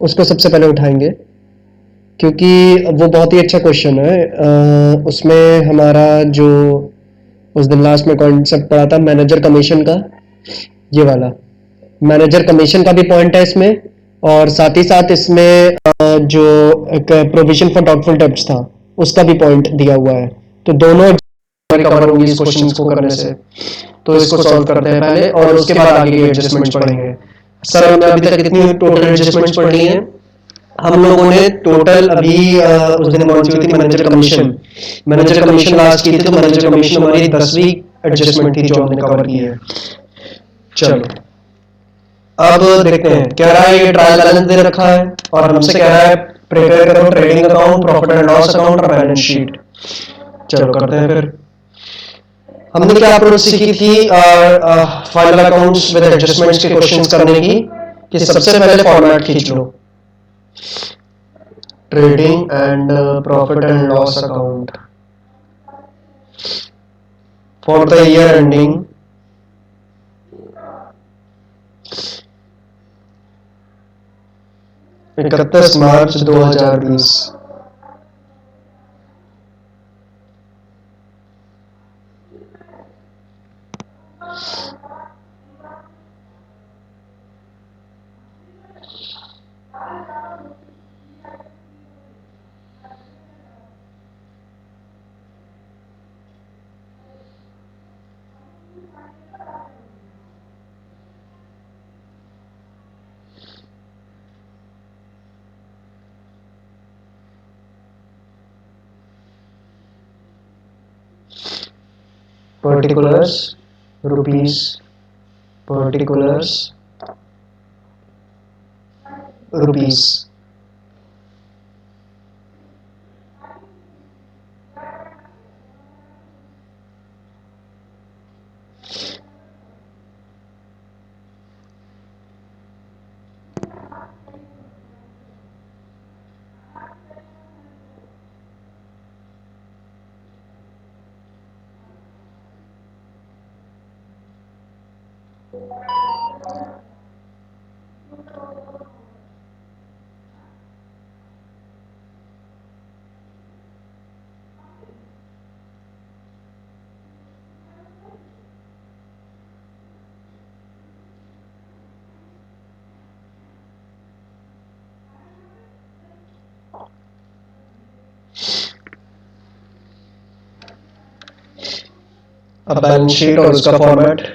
उसको सबसे पहले उठाएंगे, क्योंकि वो बहुत ही अच्छा क्वेश्चन है। उसमें हमारा जो उस दिन लास्ट में कॉन्सेप्ट पढ़ा था मैनेजर कमीशन का, ये वाला मैनेजर कमीशन का भी पॉइंट है इसमें, और साथ ही साथ इसमें जो एक प्रोविजन फॉर डाउटफुल डेब्ट्स था उसका भी पॉइंट दिया हुआ है। तो दोनों कवर होंगी इस क्वेश्चन को करने से। तो इसको सॉल्व करते हैं पहले और उसके बाद आगे की एडजस्टमेंट्स पढ़ेंगे। सर हमने अभी तक कितनी टोटल एडजस्टमेंट्स पढ़ ली हैं? हम लोगों ने टोटल अभी उस दिन कौन सी हुई थी, manager commission. Manager commission last की थी, तो मैनेजर कमीशन हमारी 10वीं एडजस्टमेंट थी जो हमने कवर की है। चलो अब देखते हैं, कह रहा है ये ट्रायल बैलेंस दे रखा है और हमसे कह रहा है प्रिपेयर करो trading account, profit and loss account और बैलेंस शीट। चलो करते हैं फिर। हमने क्या अप्रोच सीखी थी फाइनल अकाउंट्स विद एडजस्टमेंट्स के क्वेश्चंस करने की, कि सबसे पहले फॉर्मेट खींच लो, trading and profit and loss account for the year ending 31 March 2020। particulars rupees, particulars rupees। अब बैलेंस शीट और उसका फॉर्मेट।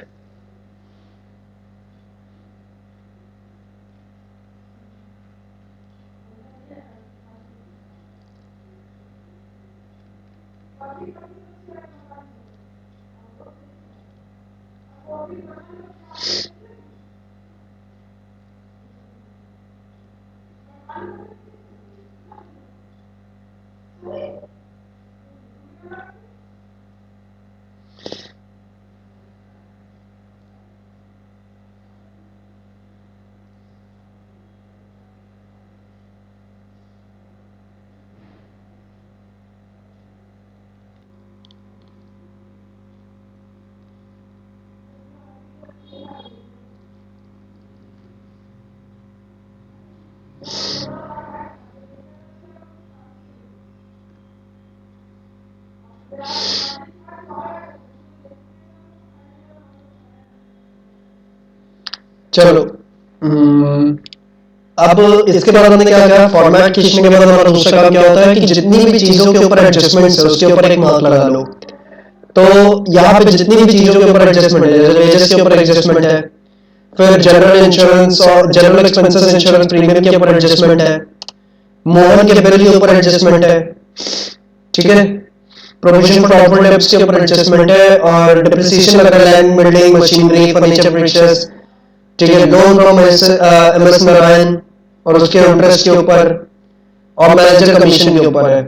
चलो अब इसके बाद हमने क्या किया, फॉर्मेट खींचने के बाद हमारा दूसरा काम क्या होता है कि जितनी भी चीजों के ऊपर एडजस्टमेंट्स है उसके ऊपर एक मार्क लगा लो। तो यहाँ पे जितनी भी चीजों के ऊपर एडजस्टमेंट है, जैसे वेजेस के ऊपर एडजस्टमेंट है, फिर जनरल इंश्योरेंस और जनरल एक्सपेंसेस इंश्योरेंस प्रीमियम के ऊपर एडजस्टमेंट है, मोहन के बिल के ऊपर एडजस्टमेंट है, ठीक है, प्रोविजन फॉर डाउटफुल डेब्ट्स के ऊपर एडजस्टमेंट है, और डिप्रिसिएशन वगैरह land building machinery furniture fixtures, ठीक है, लोन फ्रॉम एमएस नारायण और उसके इंटरेस्ट के ऊपर, और मैनेजर कमीशन के ऊपर है।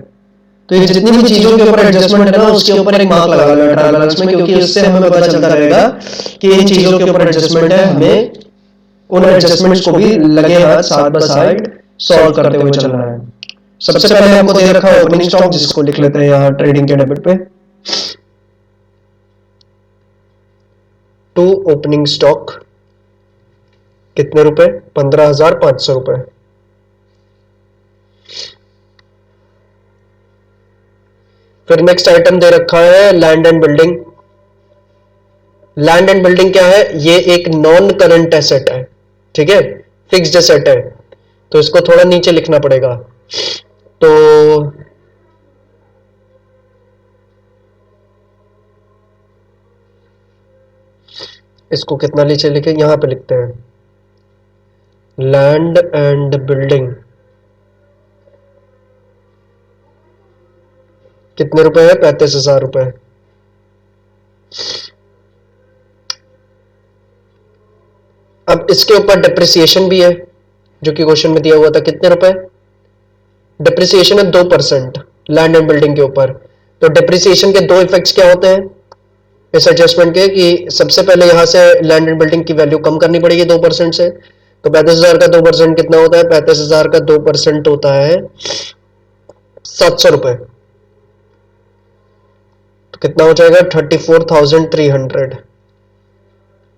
तो ये जितनी भी चीजों के ऊपर एडजस्टमेंट है ना उसके ऊपर एक मार्क लगा लो ट्रायल बैलेंस में, क्योंकि उससे हमें पता चलता रहेगा कि इन चीजों के ऊपर एडजस्टमेंट है, हमें उन एडजस्टमेंट्स को भी लगे हाथ साइड बाय साइड सॉल्व करते हुए चलना है। सबसे पहले हमको दे रखा है ओपनिंग स्टॉक, जिसको लिख लेते हैं यहाँ ट्रेडिंग के डेबिट पे, टू ओपनिंग स्टॉक कितने रुपए, 15,500 रुपए। फिर नेक्स्ट आइटम दे रखा है land and building. Land and building क्या है? ये एक नॉन करंट एसेट है, ठीक है, फिक्स्ड एसेट है, तो इसको थोड़ा नीचे लिखना पड़ेगा। तो इसको कितना नीचे लिखे, यहां पे लिखते हैं लैंड एंड बिल्डिंग। कितने रुपए है? 35,000 रुपए। अब इसके ऊपर डिप्रिसिएशन भी है जो कि क्वेश्चन में दिया हुआ था। कितने रुपए डिप्रिसिएशन है? 2% लैंड एंड बिल्डिंग के ऊपर। तो डिप्रिसिएशन के दो इफेक्ट्स क्या होते हैं इस एडजस्टमेंट के, कि सबसे पहले यहां से लैंड एंड बिल्डिंग की वैल्यू कम करनी पड़ेगी 2% से। तो 35,000 का 2% कितना होता है? 35,000 का 2% होता है 700 रुपए। तो कितना हो जाएगा? 34,300।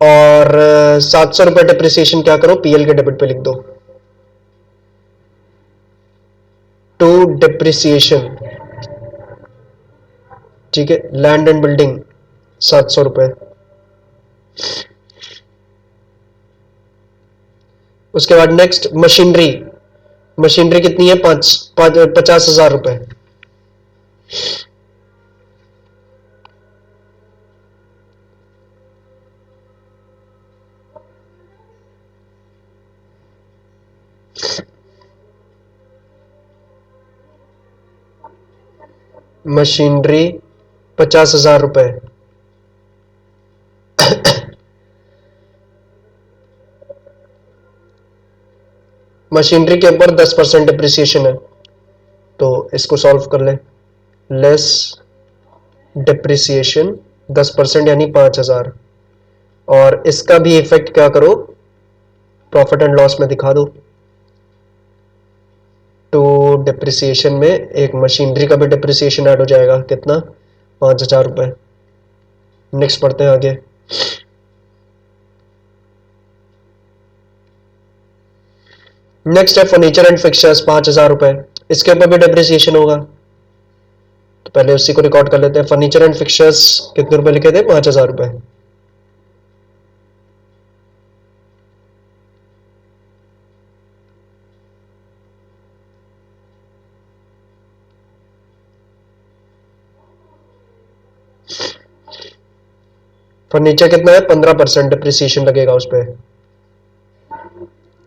और 700 रुपए डिप्रिसिएशन क्या करो, पीएल के डेबिट पे लिख दो, टू डिप्रिसिएशन, ठीक है, लैंड एंड बिल्डिंग 700 रुपए। उसके बाद नेक्स्ट मशीनरी। मशीनरी कितनी है? 50,000 रुपए। मशीनरी 50,000 रुपए। मशीनरी के ऊपर 10% डिप्रिसिएशन है, तो इसको सॉल्व कर ले। लेस डिप्रिसिएशन 10% यानी 5,000। और इसका भी इफेक्ट क्या करो, प्रॉफिट एंड लॉस में दिखा दो। तो डिप्रिसिएशन में एक मशीनरी का भी डिप्रिसिएशन ऐड हो जाएगा। कितना? 5,000 रुपए। नेक्स्ट पढ़ते हैं आगे। नेक्स्ट है फर्नीचर एंड फिक्सचर्स 5,000 रुपए। इसके ऊपर भी डिप्रिसिएशन होगा, तो पहले उसी को रिकॉर्ड कर लेते हैं। फर्नीचर एंड फिक्सचर्स कितने रुपए लिखे थे? 5,000 रुपए। फर्नीचर कितना है? 15% डिप्रिसिएशन लगेगा उस पर।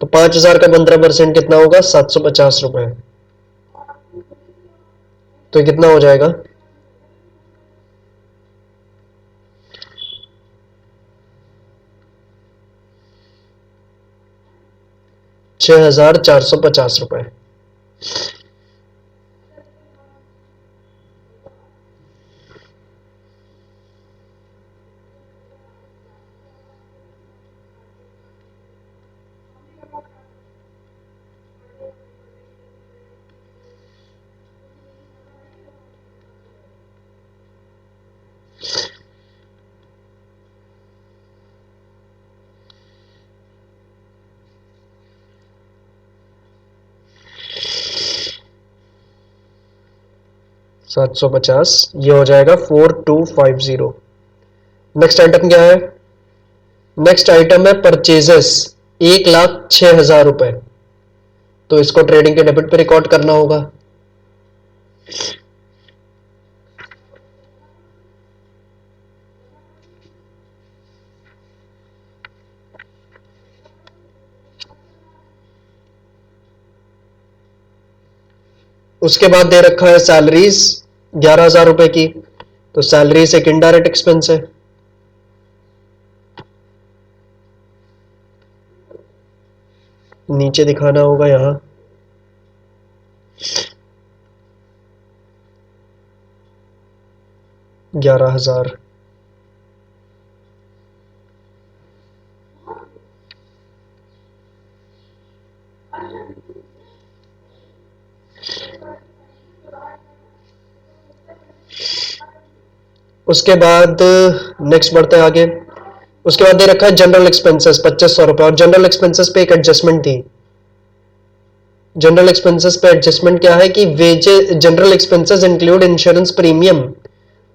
तो 5,000 का 15% कितना होगा? 750 रुपए। तो कितना हो जाएगा? 6,450 रुपए। सात सौ पचास, ये हो जाएगा 4250। नेक्स्ट आइटम क्या है? नेक्स्ट आइटम है परचेजेस 1,06,000 रुपए। तो इसको ट्रेडिंग के डेबिट पे रिकॉर्ड करना होगा। उसके बाद दे रखा है सैलरीज 11,000 रुपए की। तो सैलरीज एक इनडायरेक्ट एक्सपेंस है, नीचे दिखाना होगा यहां। ग्यारह हजार। उसके बाद नेक्स्ट बढ़ते हैं आगे। उसके बाद दे रखा है जनरल एक्सपेंसेस 2,500 रुपए। और जनरल एक्सपेंसेस पे एक एडजस्टमेंट थी, जनरल एक्सपेंसेस पे एडजस्टमेंट क्या है कि wages, general expenses include insurance premium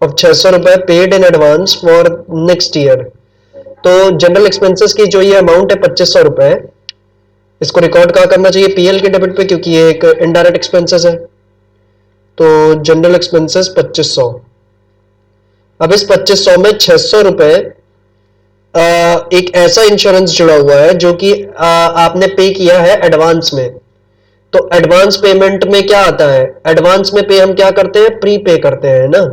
of 600 रुपए paid in advance for next year. तो जनरल एक्सपेंसेस की जो ये अमाउंट है 2500 रुपए, इसको रिकॉर्ड कहाँ करना चाहिए? पीएल के डेबिट पे, क्योंकि ये एक इनडायरेक्ट एक्सपेंसेस है। तो जनरल एक्सपेंसेस 2500। अब इस 2500 में 600 रुपए एक ऐसा इंश्योरेंस जुड़ा हुआ है जो कि आपने पे किया है एडवांस में। तो एडवांस पेमेंट में क्या आता है? एडवांस में पे हम क्या करते हैं? प्री पे करते हैं ना।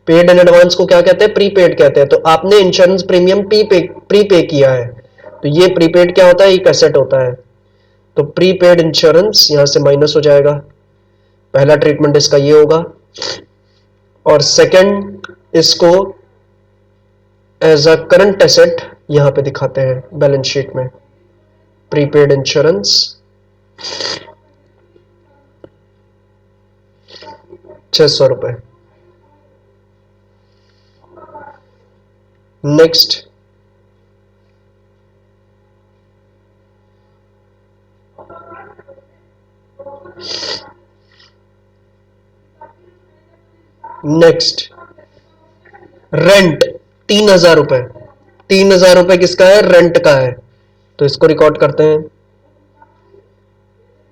पेड इन एडवांस को क्या कहते हैं? प्रीपेड कहते हैं। तो आपने इंश्योरेंस प्रीमियम प्री पे किया है, तो ये प्रीपेड क्या होता है? एक एसेट होता है। तो प्रीपेड इंश्योरेंस यहां से माइनस हो जाएगा। पहला ट्रीटमेंट इसका ये होगा, और सेकंड इसको एज अ करंट एसेट यहां पे दिखाते हैं बैलेंस शीट में। प्रीपेड इंश्योरेंस 600 रुपए। नेक्स्ट, रेंट 3000 रुपए। 3000 रुपए किसका है? रेंट का है। तो इसको रिकॉर्ड करते हैं,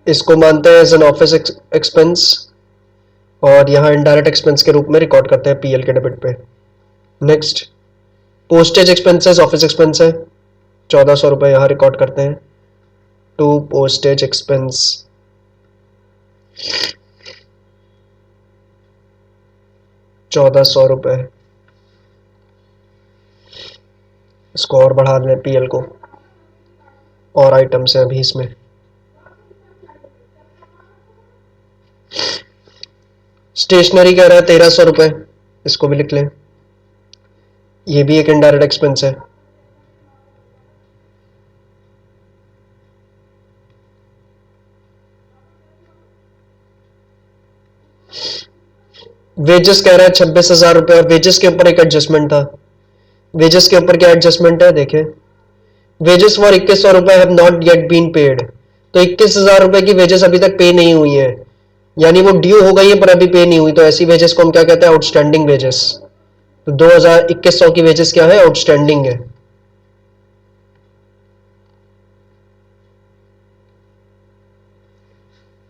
इसको मानते हैं एज एन ऑफिस एक्सपेंस, और यहां इनडायरेक्ट एक्सपेंस के रूप में रिकॉर्ड करते हैं पीएल के डेबिट पे। Next, postage expenses office expense है, 1400 रुपए यहां रिकॉर्ड करते हैं टू पोस्टेज एक्सपेंस। ₹1400। इसको और बढ़ा दें पीएल को, और आइटम्स हैं अभी इसमें। स्टेशनरी कह रहा है 1300 रुपए, इसको भी लिख लें, ये भी एक इनडायरेक्ट एक्सपेंस है। वेजेस कह रहा है 26,000 रुपए, और वेजेस के ऊपर एक एडजस्टमेंट था। वेजेस के ऊपर क्या एडजस्टमेंट है देखें, वेजेस फॉर 2100 रुपए have not yet been paid. तो 21,000 रुपए की वेजेस अभी तक पे नहीं हुई है, यानी वो ड्यू हो गई है पर अभी पे नहीं हुई। तो ऐसी वेजेस को हम क्या कहते हैं? Outstanding wages. तो 2100 की वेजेस क्या है? आउटस्टैंडिंग है।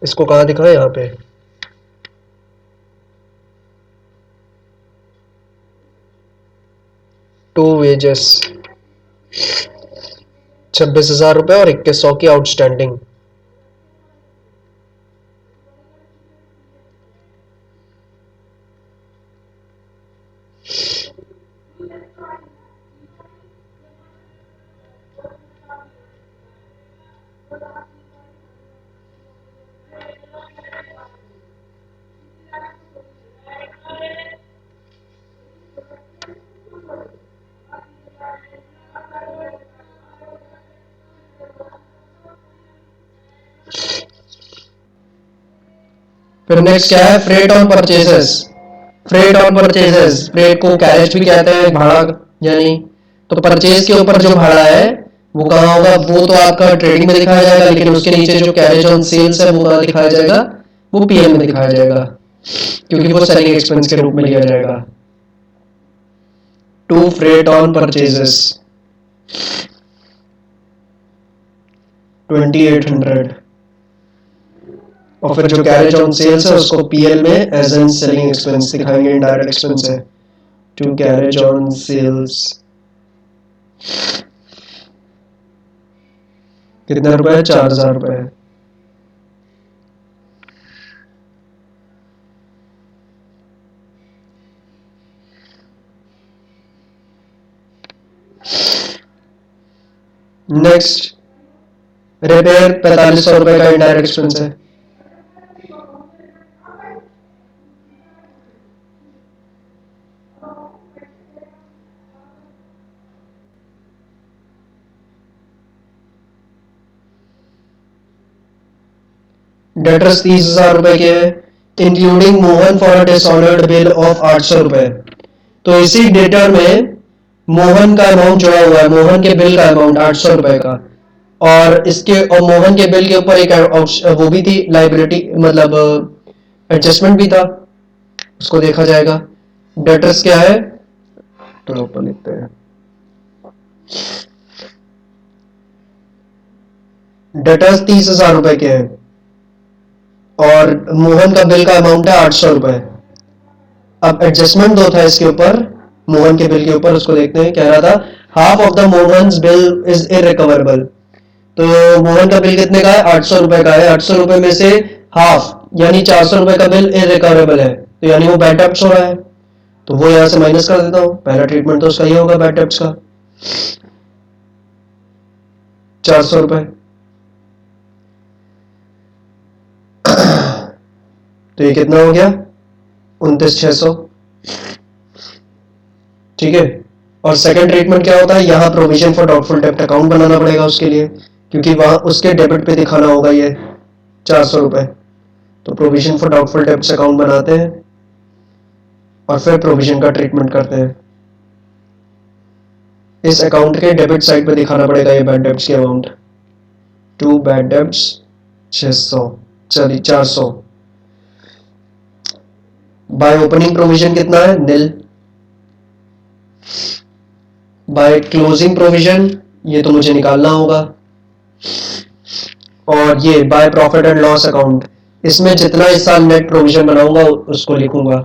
इसको कहां दिखाएं? यहां पे टू वेजेस 26,000 रुपए और 2100 की आउटस्टैंडिंग। फिर नेक्स्ट क्या है? Freight on purchases. Freight on purchases, freight को कैरेज भी कहते हैं, भाड़ा यानी। तो परचेज के ऊपर जो भाड़ा है वो कहाँ होगा? वो तो आपका ट्रेडिंग में दिखाया जाएगा, लेकिन उसके नीचे जो कैरेज ऑन सेल्स है वो कहाँ दिखाया जाएगा? वो पीएल में दिखाया जाएगा, क्योंकि वो सेलिंग एक्सपेंस के रूप में लिया जाएगा। टू फ्रेट ऑन परचेजेस 2800, और फिर जो कैरेज ऑन सेल्स है उसको पीएल में एज एन सेलिंग एक्सपेंस दिखाएंगे, इनडायरेक्ट एक्सपेंस है। टू कैरेज ऑन सेल्स कितना रुपए है? 4000 रुपए है। नेक्स्ट, रिपेयर 4500 रुपए का इनडायरेक्ट एक्सपेंस है। डेटर्स 30,000 रुपए के हैं, including Mohan for dishonoured bill of 800 रुपए। तो इसी डेटर में मोहन का अमाउंट जुड़ा हुआ है, मोहन के बिल का अमाउंट 800 रुपए का। और इसके और मोहन के बिल के ऊपर एक वो भी थी लाइबिलिटी, मतलब एडजस्टमेंट भी था, उसको देखा जाएगा। डेटर्स क्या है, तो ऊपर लिखते हैं, डेटर्स 30,000 रुपए के हैं और मोहन का बिल का अमाउंट है 800 रुपए। अब एडजस्टमेंट दो था इसके ऊपर, मोहन के बिल के ऊपर, उसको देखते हैं। कह रहा था half of the Mohan's bill is irrecoverable. तो मोहन का बिल कितने का है, 800 रुपए का है। 800 रुपए में से हाफ यानी 400 रुपए का बिल इरिकवरेबल है, तो यानी वो बैड डेब्ट्स हो रहा है, तो वो यहां से माइनस कर देता हूं। पहला ट्रीटमेंट तो उसका ये होगा बैड डेब्ट्स का, 400 रुपए। तो ये कितना हो गया, 29,600। ठीक है। और सेकंड ट्रीटमेंट क्या होता है, यहाँ प्रोविजन फॉर डाउटफुल डेब्ट अकाउंट बनाना पड़ेगा उसके लिए, क्योंकि वहां उसके डेबिट पे दिखाना होगा ये 400 रुपए। तो provision for doubtful debts account बनाते हैं और फिर प्रोविजन का ट्रीटमेंट करते हैं। इस अकाउंट के डेबिट साइड पे दिखाना पड़ेगा ये बैड डेब्ट्स की अमाउंट, टू बैड डेब्ट्स 600, चलिए 400। बाय ओपनिंग प्रोविजन कितना है, निल। बाय क्लोजिंग प्रोविजन ये तो मुझे निकालना होगा। और ये by profit and loss account, इसमें जितना इस साल नेट प्रोविजन बनाऊंगा उसको लिखूंगा।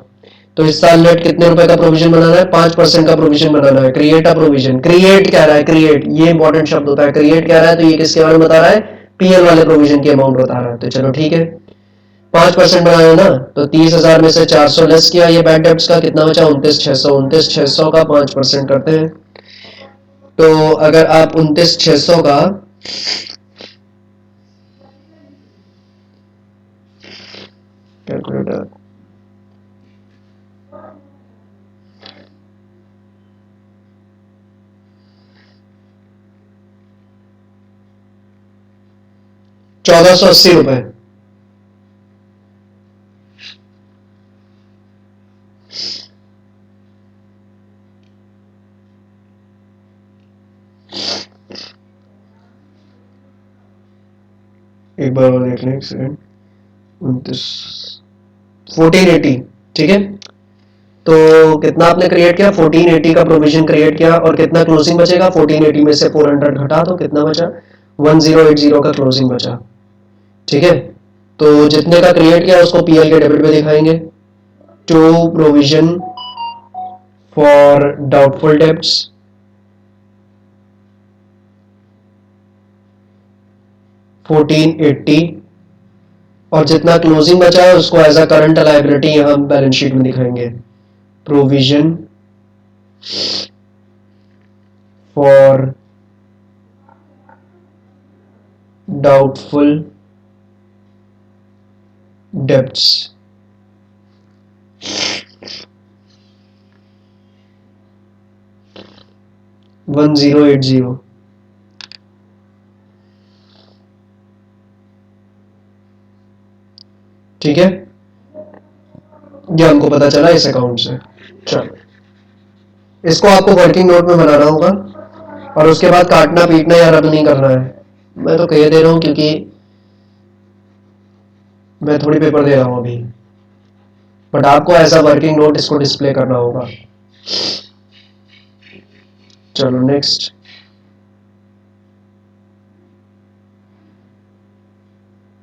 तो इस साल नेट कितने रुपए का प्रोविजन बनाना है, 5% का प्रोविजन बनाना है। क्रिएट अ प्रोविजन, क्रिएट कह रहा है, क्रिएट ये इंपॉर्टेंट शब्द होता है। क्रिएट कह रहा है तो ये किसके बारे में बता रहा है, पीएल वाले प्रोविजन की अमाउंट बता रहा है। तो चलो ठीक है, 5% बनाया ना, तो 30,000 में से 400 लेस किया ये बैड डेब्ट्स का, कितना बचा, 29,600। 29,600 का 5% करते हैं। तो अगर आप 29,600 का कैलकुलेटर, ₹1,480। एक बार और देख लें, एक सेकंड, 1480। ठीक है, तो कितना आपने क्रिएट किया, 1480 का प्रोविजन क्रिएट किया, और कितना क्लोजिंग बचेगा, 1480 में से 400 घटा तो कितना बचा, 1080 का क्लोजिंग बचा। ठीक है, तो जितने का क्रिएट किया उसको पीएल के डेबिट पे दिखाएंगे। To provision for doubtful debts, $1480, और जितना क्लोजिंग बचा है उसको एज अ करंट लायबिलिटी यहां बैलेंस शीट में दिखाएंगे। Provision for doubtful debts, $1080। ठीक है, ये हमको पता चला इस अकाउंट से। चलो, इसको आपको वर्किंग नोट में बनाना होगा और उसके बाद काटना पीटना या रब नहीं करना है। मैं तो कह दे रहा हूं क्योंकि मैं थोड़ी पेपर दे रहा हूं अभी, बट आपको ऐसा वर्किंग नोट इसको डिस्प्ले करना होगा। चलो नेक्स्ट,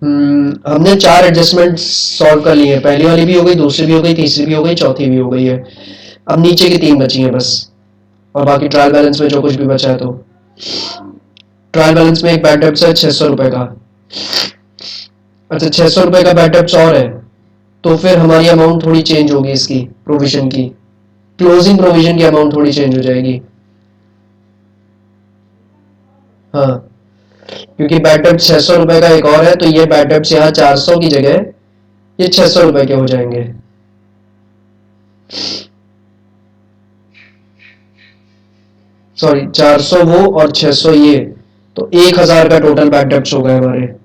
हमने 4 एडजस्टमेंट सॉल्व कर लिए। पहली वाली भी हो गई, दूसरी भी हो गई, तीसरी भी हो गई, चौथी भी हो गई है। अब नीचे की 3 बची हैं बस, और बाकी ट्रायल बैलेंस में जो कुछ भी बचा है। तो ट्रायल बैलेंस में एक बैड डेब्ट्स है 600 रुपए का। अच्छा, 600 रुपए का बैड डेब्ट्स और है, तो फिर हमारी अमाउंट थोड़ी चेंज होगी इसकी प्रोविजन की, क्लोजिंग प्रोविजन की अमाउंट थोड़ी चेंज हो जाएगी। हाँ, क्योंकि बैड डेब्ट्स 600 रुपए का एक और है, तो ये बैड डेब्ट्स यहाँ 400 की जगह ये 600 रुपए के हो जाएंगे। सॉरी, 400 वो और 600 ये, तो 1000 का टोटल बैड डेब्ट्स हो गए हमारे।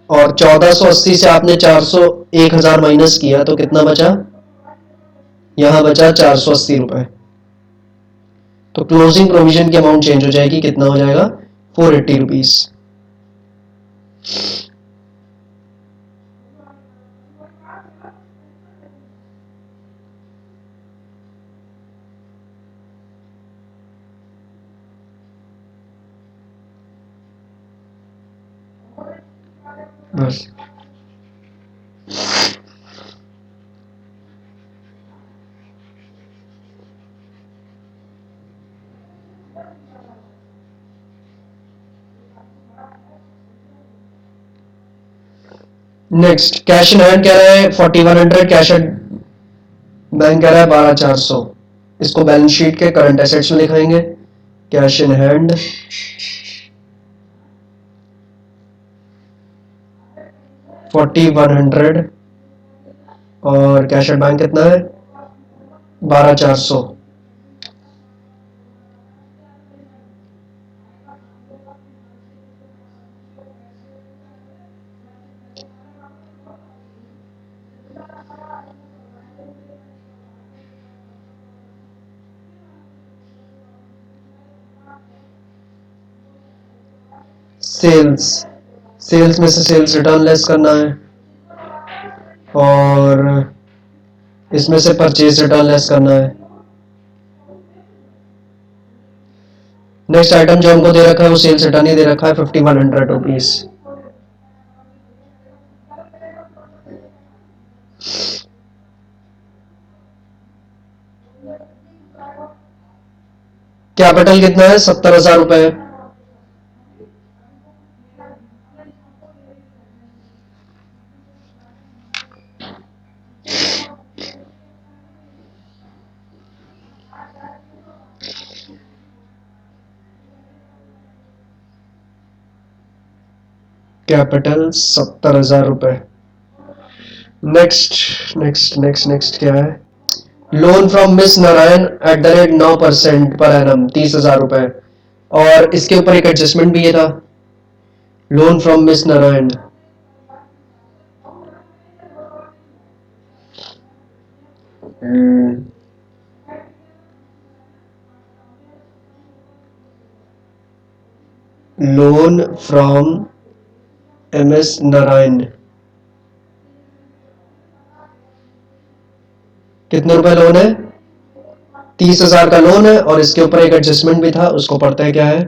और 1480 से आपने 400 1000 माइनस किया तो कितना बचा, यहां बचा 480 रुपए। तो क्लोजिंग प्रोविजन की अमाउंट चेंज हो जाएगी, कितना हो जाएगा, 480 रुपीज। बस नेक्स्ट, कैश इन हैंड कह रहा है 4100, कैश एट बैंक कह रहा है 12400। इसको बैलेंस शीट के करंट एसेट्स में दिखाएंगे। कैश इन हैंड 4100 और कैश एट बैंक कितना है 12400। सेल्स, सेल्स में से सेल्स रिटर्न लेस करना है और इसमें से परचेज रिटर्न लेस करना है। नेक्स्ट आइटम जो हमको दे रखा है वो सेल्स रिटर्न ही दे रखा है 5100 रुपीज। कैपिटल कितना है 70,000 रुपए। कैपिटल 70,000 रुपए। नेक्स्ट नेक्स्ट नेक्स्ट नेक्स्ट क्या है, loan from miss Narayan @ 9% per annum 30,000 रुपए। और इसके ऊपर एक एडजस्टमेंट भी ये था, loan from miss Narayan loan from MS Narayan कितने रुपए लोन है 30,000 का लोन है। और इसके ऊपर एक एडजस्टमेंट भी था, उसको पढ़ते हैं क्या है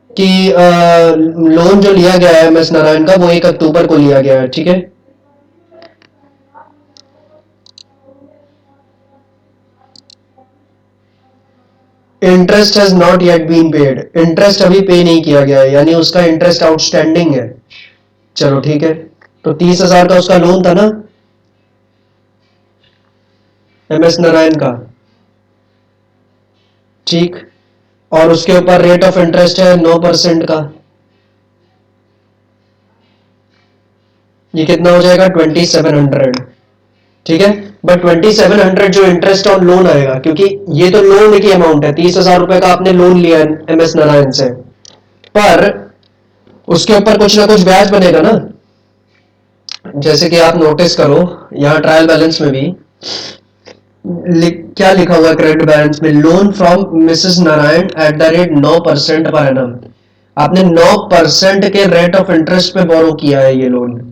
कि लोन जो लिया गया है MS नारायण का वो 1 अक्टूबर को लिया गया है। ठीक है, interest has not yet been paid, interest अभी पे नहीं किया गया है, यानी उसका इंटरेस्ट आउटस्टैंडिंग है। चलो ठीक है, तो 30,000 का उसका लोन था ना MS नारायण का, ठीक। और उसके ऊपर रेट ऑफ इंटरेस्ट है 9% का, ये कितना हो जाएगा 2700। ठीक है, बट 2700 जो इंटरेस्ट ऑन लोन आएगा, क्योंकि ये तो लोन की अमाउंट है, 30,000 रुपए का आपने लोन लिया है MS नारायण से, पर उसके ऊपर कुछ ना कुछ ब्याज बनेगा ना। जैसे कि आप नोटिस करो यहाँ ट्रायल बैलेंस में भी क्या लिखा हुआ क्रेडिट बैलेंस में, loan from Mrs Narayan @ 9% per annum. आपने 9% के रेट ऑफ इंटरेस्ट पे बोरो किया है ये लोन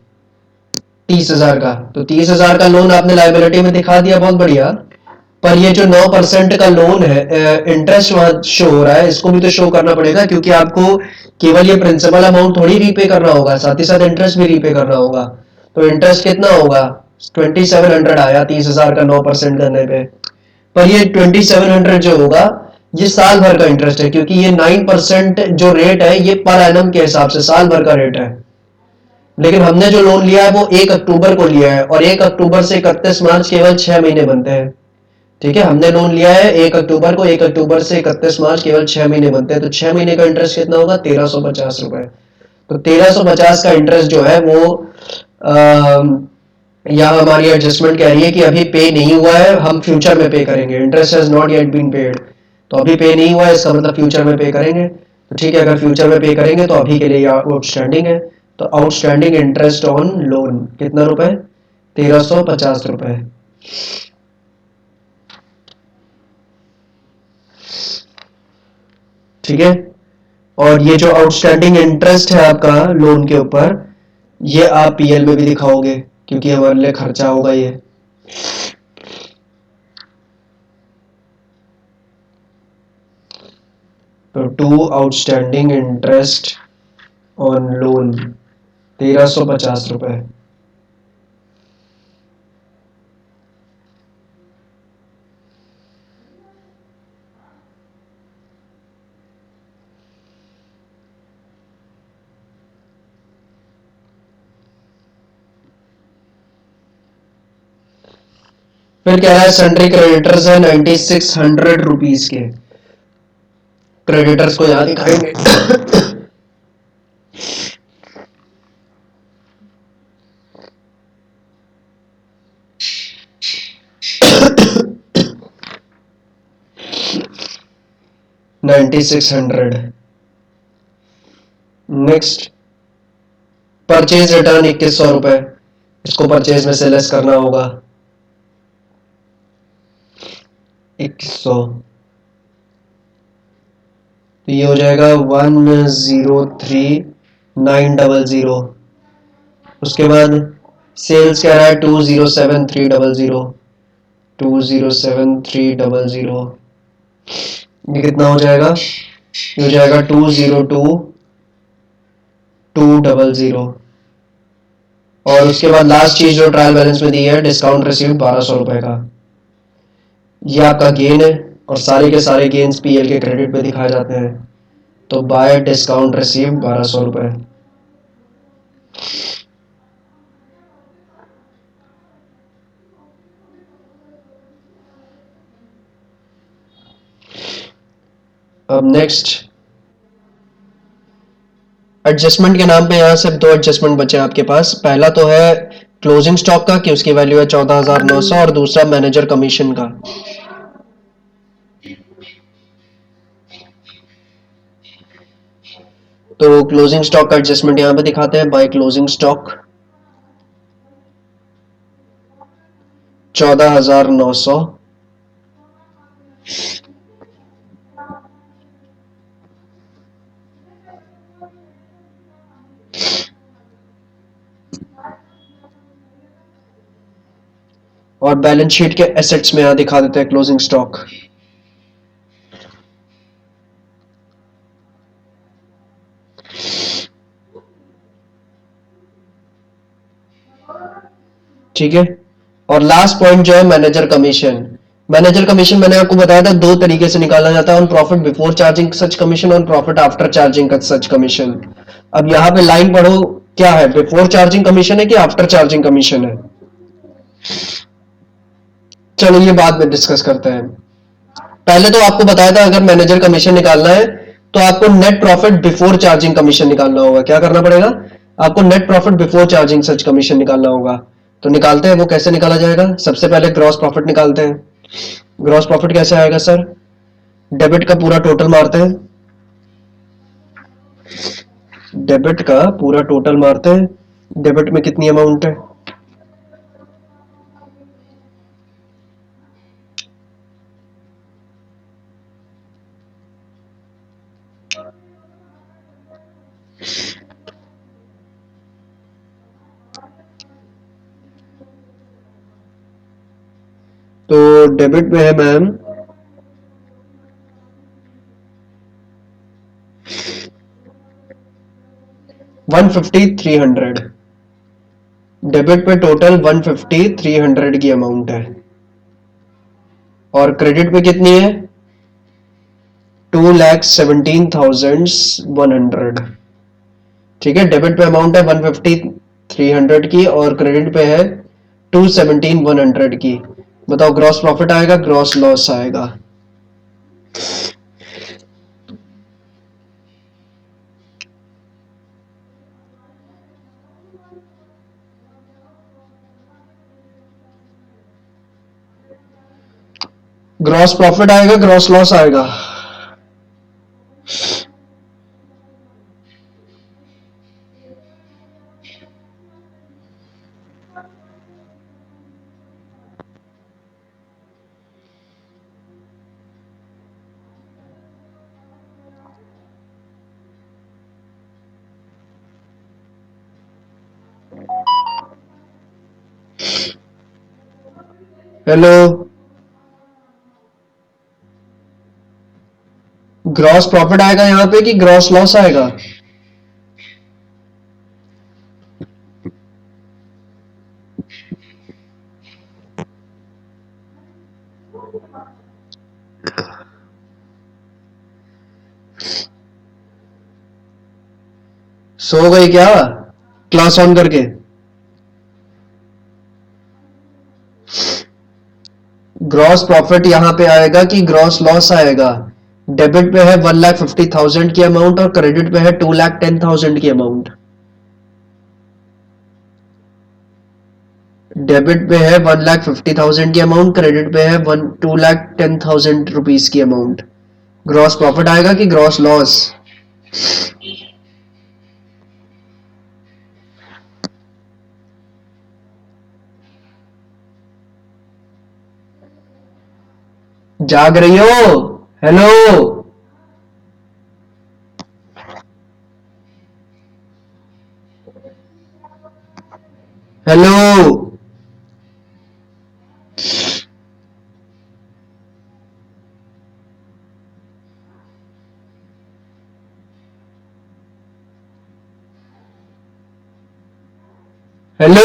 30,000 का, तो 30,000 का लोन आपने लाइबिलिटी में दिखा दिया, बहुत बढ़िया। पर ये जो 9% का लोन है इंटरेस्ट वहां शो हो रहा है, इसको भी तो शो करना पड़ेगा, क्योंकि आपको केवल ये प्रिंसिपल अमाउंट थोड़ी रीपे करना होगा, साथ ही साथ इंटरेस्ट भी रीपे करना होगा। तो इंटरेस्ट कितना होगा 2700 आया 30,000 का 9% करने पे। पर ये 2700 जो होगा ये साल भर का इंटरेस्ट है, क्योंकि ये 9% जो रेट है ये पर एनम के हिसाब से साल भर का रेट है। लेकिन हमने जो लोन लिया है वो 1 अक्टूबर को लिया है, और 1 अक्टूबर से 31 मार्च केवल 6 महीने बनते हैं। ठीक है, हमने लोन लिया है 1 अक्टूबर को, 1 अक्टूबर से 31 मार्च केवल 6 महीने बनते हैं, तो 6 महीने का इंटरेस्ट कितना होगा 1350 रुपए। तो 1350 का इंटरेस्ट जो है वो यहाँ हमारी एडजस्टमेंट कह रही है कि अभी पे नहीं हुआ है, हम फ्यूचर में पे करेंगे। Interest has not yet been paid, तो अभी पे नहीं हुआ है, इसका मतलब फ्यूचर में पे करेंगे। तो ठीक है, अगर फ्यूचर में पे करेंगे तो अभी के लिए आउटस्टैंडिंग है। तो आउटस्टैंडिंग इंटरेस्ट ऑन लोन कितना रुपए 1350 रुपए। ठीक है, और ये जो आउटस्टैंडिंग इंटरेस्ट है आपका लोन के ऊपर, ये आप पीएल में भी दिखाओगे क्योंकि हमारे लिए खर्चा होगा ये। तो to outstanding interest on loan 1350 रुपए। फिर कह रहा है सन्ड्री क्रेडिटर्स है 9600 रुपीज के। क्रेडिटर्स को यहां दिखाएंगे। 9600। नेक्स्ट, परचेज रिटर्न 2100 रुपए, इसको परचेज में से लेस करना होगा 2100। तो ये हो जाएगा 103900। उसके बाद सेल्स कह रहा है 207300। 207300 ये कितना हो जाएगा? ये हो जाएगा 202200। और उसके बाद लास्ट चीज जो ट्रायल बैलेंस में दी है, डिस्काउंट रिसीव 1200 रुपए का। ये आपका गेन है और सारे के सारे गेन्स पीएल के क्रेडिट पे दिखाए जाते हैं। तो बाय डिस्काउंट रिसीव 1200 रुपए। अब नेक्स्ट, एडजस्टमेंट के नाम पे यहाँ सिर्फ दो एडजस्टमेंट बचे हैं आपके पास। पहला तो है क्लोजिंग स्टॉक का कि उसकी वैल्यू है 14,900, और दूसरा मैनेजर कमीशन का। तो क्लोजिंग स्टॉक का एडजस्टमेंट यहाँ पे दिखाते हैं, बाय क्लोजिंग स्टॉक 14,900। और बैलेंस शीट के एसेट्स में यहाँ दिखा देते हैं क्लोजिंग स्टॉक। ठीक है। और लास्ट पॉइंट जो है मैनेजर कमीशन। मैनेजर कमीशन मैंने आपको बताया था दो तरीके से निकाला जाता है, on profit before charging such commission, on profit after charging such commission. अब यहाँ पे लाइन पढ़ो, क्या है, बिफोर चार्जिंग कमीशन है कि आफ्टर चार्जिंग कमीशन है? चलो ये बाद में डिस्कस करते हैं। पहले तो आपको बताया था अगर मैनेजर कमीशन निकालना है तो आपको net profit before charging commission निकालना होगा। क्या करना पड़ेगा? आपको नेट प्रॉफिट बिफोर चार्जिंग सच कमीशन निकालना होगा। तो निकालते हैं, वो कैसे निकाला जाएगा? सबसे पहले ग्रॉस प्रॉफिट निकालते हैं। ग्रॉस प्रॉफिट कैसे आएगा सर? डेबिट का पूरा टोटल मारते हैं। डेबिट का पूरा टोटल मारते हैं। डेबिट में कितनी अमाउंट है? तो डेबिट में है मैम 150 300। डेबिट पे टोटल 150 300 की अमाउंट है। और क्रेडिट पे कितनी है? 2,17,100। ठीक है, डेबिट पे अमाउंट है 150 300 की और क्रेडिट पे है 217 100 की। बताओ ग्रॉस प्रॉफिट आएगा, ग्रॉस लॉस आएगा? ग्रॉस प्रॉफिट आएगा, ग्रॉस लॉस आएगा? हेलो, ग्रॉस प्रॉफिट आएगा यहाँ पे कि ग्रॉस लॉस आएगा? सो गई क्या क्लास ऑन करके? ग्रॉस प्रॉफिट यहाँ पे आएगा कि ग्रॉस लॉस आएगा? डेबिट पे है 1,50,000 की अमाउंट और क्रेडिट पे है 2,10,000 की अमाउंट। डेबिट पे है 1,50,000 की अमाउंट, क्रेडिट पे है 2,10,000 रुपीज की अमाउंट। ग्रॉस प्रॉफिट आएगा कि ग्रॉस लॉस? जाग रही हो? Hello, hello, hello,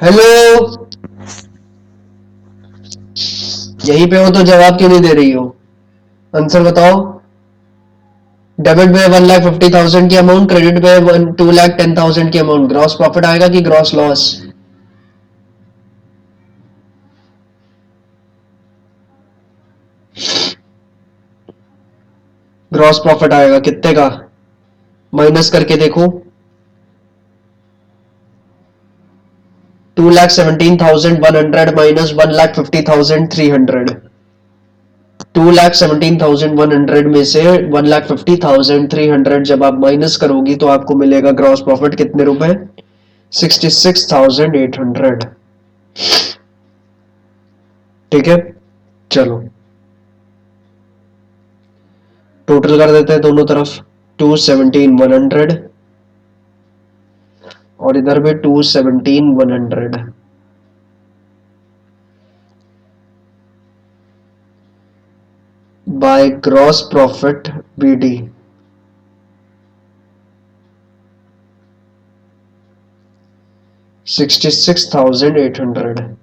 hello. यहीं पे हो तो जवाब क्यों नहीं दे रही हो? आंसर बताओ। डेबिट पे 1,50,000 की अमाउंट, क्रेडिट पे 2,10,000 की अमाउंट। ग्रॉस प्रॉफिट आएगा कि ग्रॉस लॉस? ग्रॉस प्रॉफिट आएगा कितने का? माइनस करके देखो। 2,17,100 माइनस 1,50,300। 2,17,100 में से 1,50,300 जब आप माइनस करोगी तो आपको मिलेगा ग्रॉस प्रॉफिट कितने रुपए? 66,800। ठीक है, चलो टोटल कर देते हैं दोनों तरफ। 217,100 और इधर भी 217,100 बाय ग्रॉस प्रॉफिट बीडी। $66,800।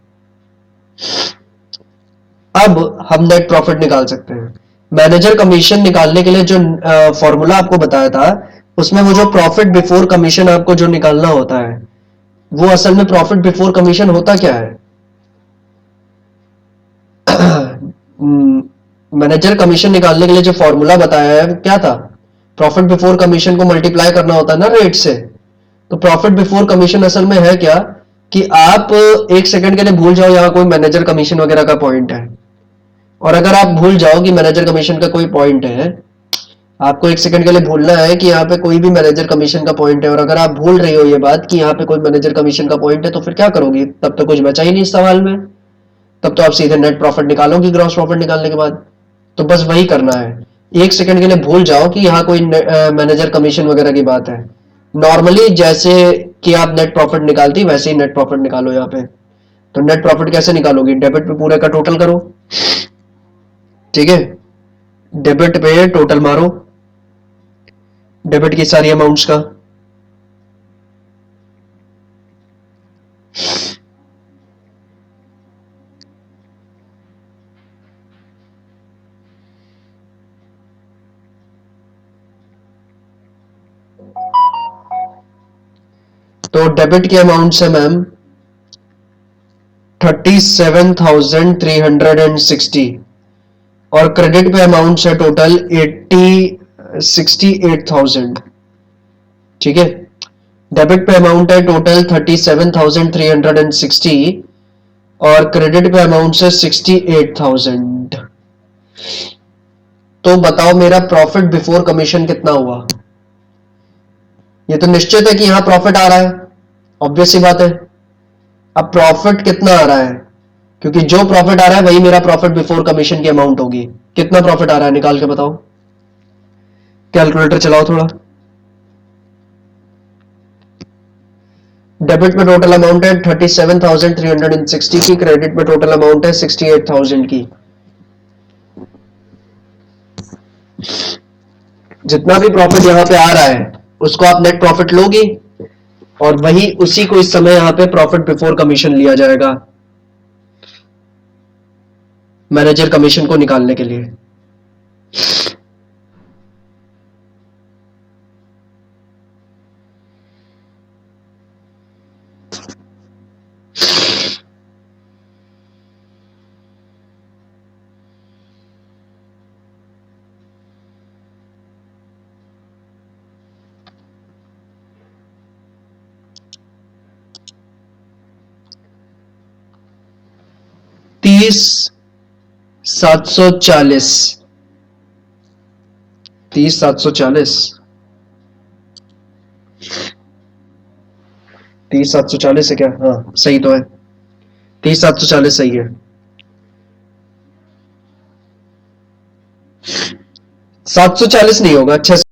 अब हम नेट प्रॉफिट निकाल सकते हैं। मैनेजर कमीशन निकालने के लिए जो फॉर्मूला आपको बताया था, उसमें वो जो प्रॉफिट बिफोर कमीशन आपको जो निकालना होता है, वो असल में प्रॉफिट बिफोर कमीशन होता क्या है? मैनेजर कमीशन निकालने के लिए जो फॉर्मूला बताया है क्या था? प्रॉफिट बिफोर कमीशन को मल्टीप्लाई करना होता है ना रेट से। तो प्रॉफिट बिफोर कमीशन असल में है क्या कि आप एक सेकंड के लिए भूल जाओ यहाँ कोई मैनेजर कमीशन वगैरह का पॉइंट है, और अगर आप भूल जाओ कि मैनेजर कमीशन का कोई पॉइंट है, आपको एक सेकंड के लिए भूलना है कि यहाँ पे कोई भी मैनेजर कमीशन का पॉइंट है, और अगर आप भूल रही हो ये बात कि यहाँ पे कोई मैनेजर कमीशन का पॉइंट है, तो फिर क्या करोगी? तब तो कुछ बचा ही नहीं इस सवाल में। तब तो आप सीधे नेट प्रॉफिट निकालोगी ग्रॉस प्रॉफिट निकालने के बाद। तो बस वही करना है। एक सेकंड के लिए भूल जाओ कि यहाँ कोई मैनेजर कमीशन वगैरह की बात है। नॉर्मली जैसे कि आप नेट प्रॉफिट निकालती वैसे ही नेट प्रॉफिट निकालो यहाँ पे। तो नेट प्रॉफिट कैसे निकालोगी? डेबिट पे पूरे का टोटल करो। ठीक है, डेबिट पे टोटल मारो डेबिट की सारी अमाउंट्स का। तो डेबिट की अमाउंट है मैम 37,360 और क्रेडिट पे अमाउंट है टोटल 68,000। ठीक है, डेबिट पे अमाउंट है टोटल 37,360 और क्रेडिट पे अमाउंट है 68,000। तो बताओ मेरा प्रॉफिट बिफोर कमीशन कितना हुआ? ये तो निश्चित है कि यहां प्रॉफिट आ रहा है, ऑब्वियस सी बात है। अब प्रॉफिट कितना आ रहा है? क्योंकि जो प्रॉफिट आ रहा है वही मेरा प्रॉफिट बिफोर कमीशन की अमाउंट होगी। कितना प्रॉफिट आ रहा है निकाल के बताओ। कैलकुलेटर चलाओ थोड़ा। डेबिट में टोटल अमाउंट है 37,360 की, क्रेडिट में टोटल अमाउंट है 68,000 की। जितना भी प्रॉफिट यहां पे आ रहा है उसको आप नेट प्रॉफिट लोगे और वही उसी को इस समय यहां पे प्रॉफिट बिफोर कमीशन लिया जाएगा मैनेजर कमीशन को निकालने के लिए। तीस 740 30,740 30,740 है क्या? हाँ सही तो है, 30,740 सही है। 740 नहीं होगा, अच्छा